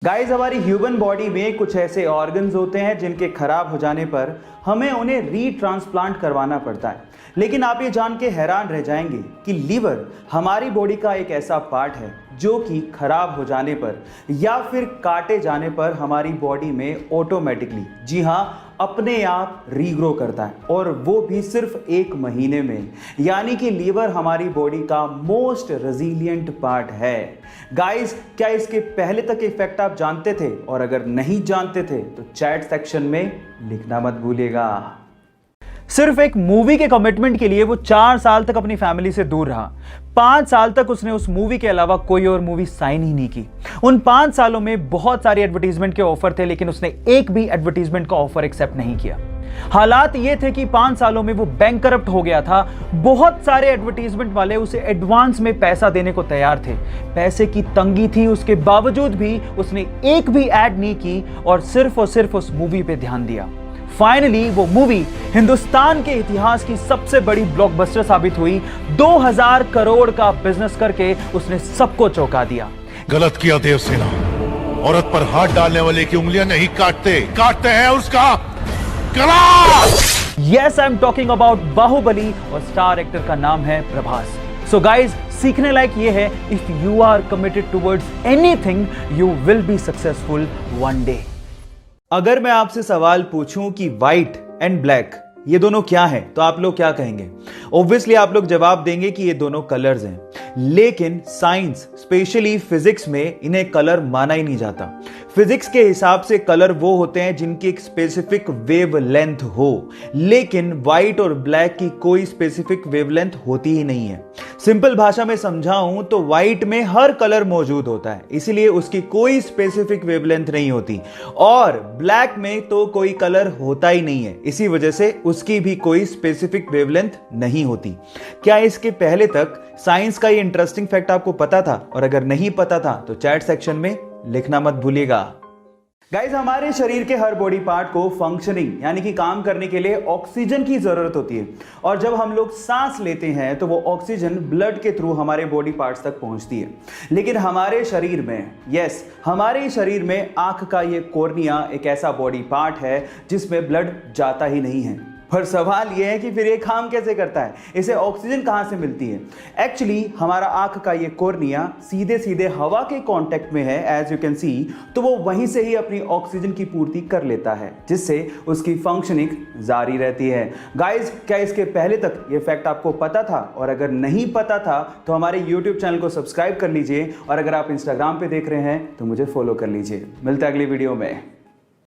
Guys, हमारी human body में कुछ ऐसे ऑर्गन्स होते हैं जिनके खराब हो जाने पर हमें उन्हें रीट्रांसप्लांट करवाना पड़ता है। लेकिन आप ये जान के हैरान रह जाएंगे कि लीवर हमारी बॉडी का एक ऐसा पार्ट है जो कि खराब हो जाने पर या फिर काटे जाने पर हमारी बॉडी में ऑटोमेटिकली, जी हाँ, अपने आप रीग्रो करता है, और वो भी सिर्फ 1 महीने में। यानी कि लीवर हमारी बॉडी का मोस्ट रेजिलिएंट पार्ट है। गाइस, क्या इसके पहले तक इफेक्ट आप जानते थे? और अगर नहीं जानते थे तो चैट सेक्शन में लिखना मत भूलिएगा। सिर्फ एक मूवी के कमिटमेंट के लिए वो 4 साल तक अपनी फैमिली से दूर रहा। 5 साल तक उसने उस मूवी के अलावा कोई और मूवी साइन ही नहीं की। उन 5 सालों में बहुत सारे एडवर्टीजमेंट के ऑफर थे, लेकिन उसने एक भी एडवर्टीजमेंट का ऑफर एक्सेप्ट नहीं किया। हालात ये थे कि 5 सालों में वो बैंकरप्ट हो गया था। बहुत सारे एडवर्टीजमेंट वाले उसे एडवांस में पैसा देने को तैयार थे। पैसे की तंगी थी, उसके बावजूद भी उसने एक भी एड नहीं की और सिर्फ उस मूवी पे ध्यान दिया। फाइनली वो मूवी हिंदुस्तान के इतिहास की सबसे बड़ी ब्लॉकबस्टर साबित हुई। 2000 करोड़ का बिजनेस करके उसने सबको चौंका दिया। गलत किया देवसेना, औरत पर हाथ डालने वाले की उंगलियां नहीं काटते हैं उसका गला। Yes, I am talking about Baahubali, और स्टार एक्टर का नाम है प्रभास। सो गाइज, सीखने लायक ये है, if you are committed towards anything you will be successful one day. अगर मैं आपसे सवाल पूछूं कि व्हाइट एंड ब्लैक ये दोनों क्या हैं, तो आप लोग क्या कहेंगे? ऑब्वियसली आप लोग जवाब देंगे कि ये दोनों कलर्स हैं, लेकिन साइंस स्पेशली फिजिक्स में इन्हें कलर माना ही नहीं जाता। फिजिक्स के हिसाब से कलर वो होते हैं जिनकी एक स्पेसिफिक वेवलेंथ हो, लेकिन व्हाइट और ब्लैक की कोई स्पेसिफिक वेवलेंथ होती ही नहीं है। सिंपल भाषा में समझाऊं तो व्हाइट में हर कलर मौजूद होता है, इसीलिए उसकी कोई स्पेसिफिक वेवलेंथ नहीं होती, और ब्लैक में तो कोई कलर होता ही नहीं है, इसी वजह से उसकी भी कोई स्पेसिफिक वेवलेंथ नहीं होती। क्या इसके पहले तक साइंस का ये इंटरेस्टिंग फैक्ट आपको पता था? और अगर नहीं पता था तो चैट सेक्शन में लिखना मत भूलिएगा। गाइस, हमारे शरीर के हर बॉडी पार्ट को फंक्शनिंग यानी कि काम करने के लिए ऑक्सीजन की जरूरत होती है, और जब हम लोग सांस लेते हैं तो वो ऑक्सीजन ब्लड के थ्रू हमारे बॉडी पार्ट्स तक पहुंचती है। लेकिन हमारे शरीर में आंख का ये कॉर्निया एक ऐसा बॉडी पार्ट है जिसमें ब्लड जाता ही नहीं है। पर सवाल यह है कि फिर ये काम कैसे करता है? इसे ऑक्सीजन कहां से मिलती है? एक्चुअली हमारा आंख का ये कॉर्निया सीधे हवा के कांटेक्ट में है, एज यू कैन सी, तो वो वहीं से ही अपनी ऑक्सीजन की पूर्ति कर लेता है, जिससे उसकी फंक्शनिंग जारी रहती है। गाइस, क्या इसके पहले तक ये फैक्ट आपको पता था? और अगर नहीं पता था तो हमारे यूट्यूब चैनल को सब्सक्राइब कर लीजिए, और अगर आप इंस्टाग्राम पे देख रहे हैं तो मुझे फॉलो कर लीजिए। मिलते हैं अगली वीडियो में।